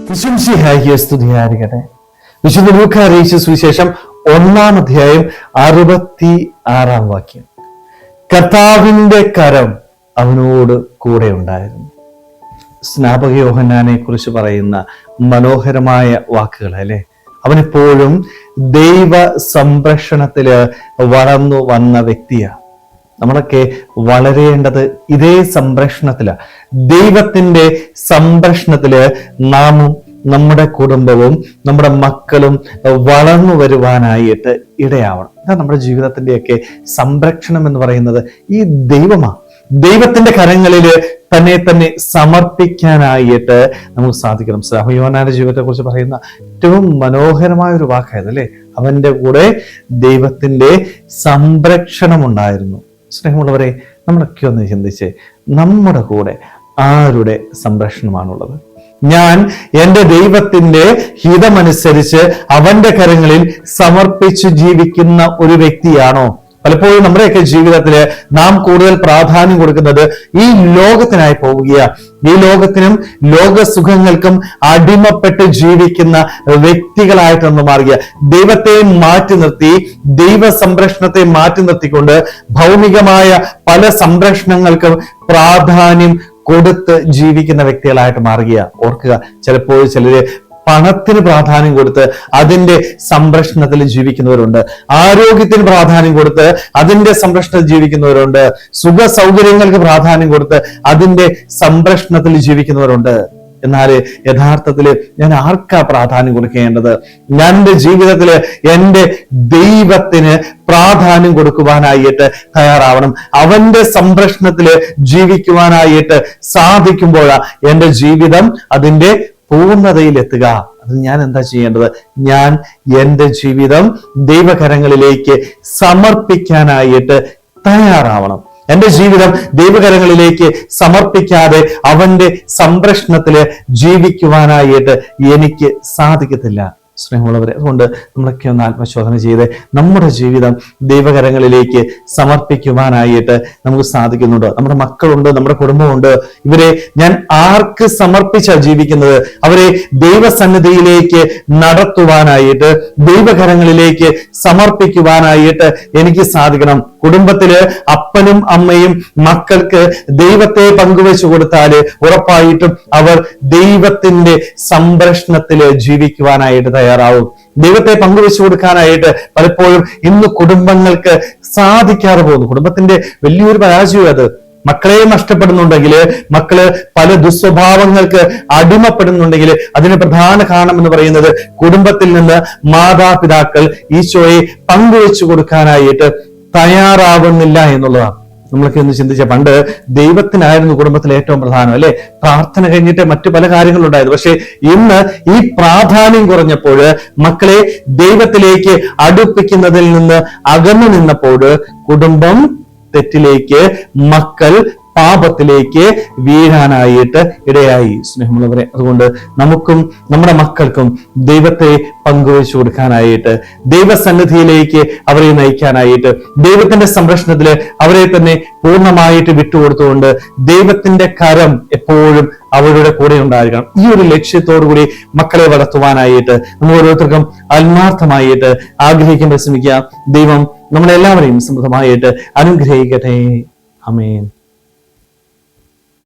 വിശുംസിഹായിയെ സ്തുതിയായിരിക്കട്ടെ. വിശുദ്ധ ലൂക്കാ അറിയിച്ച സുവിശേഷം 1-ാം അധ്യായം 66-ാം വാക്യം. കർത്താവിന്റെ കരം അവനോട് കൂടെ ഉണ്ടായിരുന്നു. സ്നാപക യോഹന്നാനെ കുറിച്ച് പറയുന്ന മനോഹരമായ വാക്കുകൾ അല്ലെ. അവനെപ്പോഴും ദൈവ സംരക്ഷണത്തില് വളർന്നു വന്ന വ്യക്തിയാണ്. നമ്മളൊക്കെ വളരേണ്ടത് ഇതേ സംരക്ഷണത്തിലാണ്. ദൈവത്തിന്റെ സംരക്ഷണത്തില് നാമും നമ്മുടെ കുടുംബവും നമ്മുടെ മക്കളും വളർന്നു വരുവാനായിട്ട് ഇടയാവണം. ഇതാ നമ്മുടെ ജീവിതത്തിന്റെയൊക്കെ സംരക്ഷണം എന്ന് പറയുന്നത് ഈ ദൈവമാണ്. ദൈവത്തിന്റെ കരങ്ങളില് തന്നെ സമർപ്പിക്കാനായിട്ട് നമുക്ക് സാധിക്കണം. യോഹന്നാന്റെ ജീവിതത്തെ കുറിച്ച് പറയുന്ന ഏറ്റവും മനോഹരമായ ഒരു വാക്കായത് അല്ലെ. അവന്റെ കൂടെ ദൈവത്തിന്റെ സംരക്ഷണം ഉണ്ടായിരുന്നു. സ്നേഹമുള്ളവരെ, നമ്മളൊക്കെ ഒന്ന് ചിന്തിച്ച്, നമ്മുടെ കൂടെ ആരുടെ സംരക്ഷണമാണുള്ളത്? ഞാൻ എൻ്റെ ദൈവത്തിന്റെ ഹിതമനുസരിച്ച് അവന്റെ കരങ്ങളിൽ സമർപ്പിച്ച് ജീവിക്കുന്ന ഒരു വ്യക്തിയാണോ? പലപ്പോഴും നമ്മുടെയൊക്കെ ജീവിതത്തില് നാം കൂടുതൽ പ്രാധാന്യം കൊടുക്കുന്നത് ഈ ലോകത്തിനായി പോവുകയാണ്. ഈ ലോകത്തിനും ലോകസുഖങ്ങൾക്കും അടിമപ്പെട്ട് ജീവിക്കുന്ന വ്യക്തികളായിട്ടൊന്ന് മാറുക. ദൈവത്തെ മാറ്റി നിർത്തി, ദൈവ സംരക്ഷണത്തെ മാറ്റി നിർത്തിക്കൊണ്ട് ഭൗമികമായ പല സംരക്ഷണങ്ങൾക്കും പ്രാധാന്യം കൊടുത്ത് ജീവിക്കുന്ന വ്യക്തികളായിട്ട് മാറുക. ഓർക്കുക, ചിലപ്പോൾ ചിലര് പണത്തിന് പ്രാധാന്യം കൊടുത്ത് അതിന്റെ സംരക്ഷണത്തിൽ ജീവിക്കുന്നവരുണ്ട്. ആരോഗ്യത്തിന് പ്രാധാന്യം കൊടുത്ത് അതിന്റെ സംരക്ഷണത്തിൽ ജീവിക്കുന്നവരുണ്ട്. സുഖ സൗകര്യങ്ങൾക്ക് പ്രാധാന്യം കൊടുത്ത് അതിന്റെ സംരക്ഷണത്തിൽ ജീവിക്കുന്നവരുണ്ട്. എന്നാൽ യഥാർത്ഥത്തില് ഞാൻ ആർക്കാ പ്രാധാന്യം കൊടുക്കേണ്ടത്? ഞാൻ എൻ്റെ ജീവിതത്തില് എൻ്റെ ദൈവത്തിന് പ്രാധാന്യം കൊടുക്കുവാനായിട്ട് തയ്യാറാവണം. അവന്റെ സംരക്ഷണത്തില് ജീവിക്കുവാനായിട്ട് സാധിക്കുമ്പോഴാണ് എൻ്റെ ജീവിതം അതിന്റെ പൂർണ്ണതയിലെത്തുക. അത് ഞാൻ എന്താ ചെയ്യേണ്ടത്? ഞാൻ എൻ്റെ ജീവിതം ദൈവകരങ്ങളിലേക്ക് സമർപ്പിക്കാനായിട്ട് തയ്യാറാവണം. എൻ്റെ ജീവിതം ദൈവകരങ്ങളിലേക്ക് സമർപ്പിക്കാതെ അവന്റെ സംരക്ഷണത്തില് ജീവിക്കുവാനായിട്ട് എനിക്ക് സാധിക്കത്തില്ല. സ്നേഹമുള്ളവരെ, അതുകൊണ്ട് നമ്മളൊക്കെ ഒന്ന് ആത്മശോധന ചെയ്ത് നമ്മുടെ ജീവിതം ദൈവകരങ്ങളിലേക്ക് സമർപ്പിക്കുവാനായിട്ട് നമുക്ക് സാധിക്കുന്നുണ്ട്. നമ്മുടെ മക്കളുണ്ട്, നമ്മുടെ കുടുംബമുണ്ട്. ഇവരെ ഞാൻ ആർക്ക് സമർപ്പിച്ചാ ജീവിക്കുന്നത്? അവരെ ദൈവസന്നിധിയിലേക്ക് നടത്തുവാനായിട്ട്, ദൈവകരങ്ങളിലേക്ക് സമർപ്പിക്കുവാനായിട്ട് എനിക്ക് സാധിക്കണം. കുടുംബത്തില് അപ്പനും അമ്മയും മക്കൾക്ക് ദൈവത്തെ പങ്കുവെച്ചു കൊടുത്താല് ഉറപ്പായിട്ടും അവർ ദൈവത്തിന്റെ സംരക്ഷണത്തില് ജീവിക്കുവാനായിട്ട് തയ്യാറാവും. ദൈവത്തെ പങ്കുവെച്ചു കൊടുക്കാനായിട്ട് പലപ്പോഴും ഇന്ന് കുടുംബങ്ങൾക്ക് സാധിക്കാതെ പോകുന്നു. കുടുംബത്തിന്റെ വലിയൊരു പരാജയം അത്. മക്കളെ നഷ്ടപ്പെടുന്നുണ്ടെങ്കിൽ, മക്കള് പല ദുസ്വഭാവങ്ങൾക്ക് അടിമപ്പെടുന്നുണ്ടെങ്കിൽ അതിന് പ്രധാന കാരണം എന്ന് പറയുന്നത് കുടുംബത്തിൽ നിന്ന് മാതാപിതാക്കൾ ഈശോയെ പങ്കുവെച്ചു കൊടുക്കാനായിട്ട് തയ്യാറാവുന്നില്ല എന്നുള്ളതാണ്. നമ്മളൊക്കെ ഒന്ന് ചിന്തിച്ച, പണ്ട് ദൈവത്തിനായിരുന്നു കുടുംബത്തിൽ ഏറ്റവും പ്രധാനം അല്ലെ. പ്രാർത്ഥന കഴിഞ്ഞിട്ട് മറ്റു പല കാര്യങ്ങളുണ്ടായത്. പക്ഷെ ഇന്ന് ഈ പ്രാധാന്യം കുറഞ്ഞപ്പോൾ, മക്കളെ ദൈവത്തിലേക്ക് അടുപ്പിക്കുന്നതിൽ നിന്ന് അകന്നു നിന്നപ്പോൾ കുടുംബം തെറ്റിലേക്ക്, മക്കൾ പാപത്തിലേക്ക് വീഴാനായിട്ട് ഇടയായി. സ്നേഹമുള്ളവരെ, അതുകൊണ്ട് നമുക്കും നമ്മുടെ മക്കൾക്കും ദൈവത്തെ പങ്കുവെച്ചു കൊടുക്കാനായിട്ട്, ദൈവസന്നിധിയിലേക്ക് അവരെ നയിക്കാനായിട്ട്, ദൈവത്തിന്റെ സംരക്ഷണത്തില് അവരെ തന്നെ പൂർണ്ണമായിട്ട് വിട്ടുകൊടുത്തുകൊണ്ട് ദൈവത്തിന്റെ കരം എപ്പോഴും അവരുടെ കൂടെ ഉണ്ടായിരിക്കണം. ഈ ഒരു ലക്ഷ്യത്തോടു കൂടി മക്കളെ വളർത്തുവാനായിട്ട് നമ്മൾ ഓരോരുത്തർക്കും ആത്മാർത്ഥമായിട്ട് ആഗ്രഹിക്കാൻ ശ്രമിക്കുക. ദൈവം നമ്മളെല്ലാവരെയും സമൃദ്ധമായിട്ട് അനുഗ്രഹിക്കട്ടെ. ആമേൻ.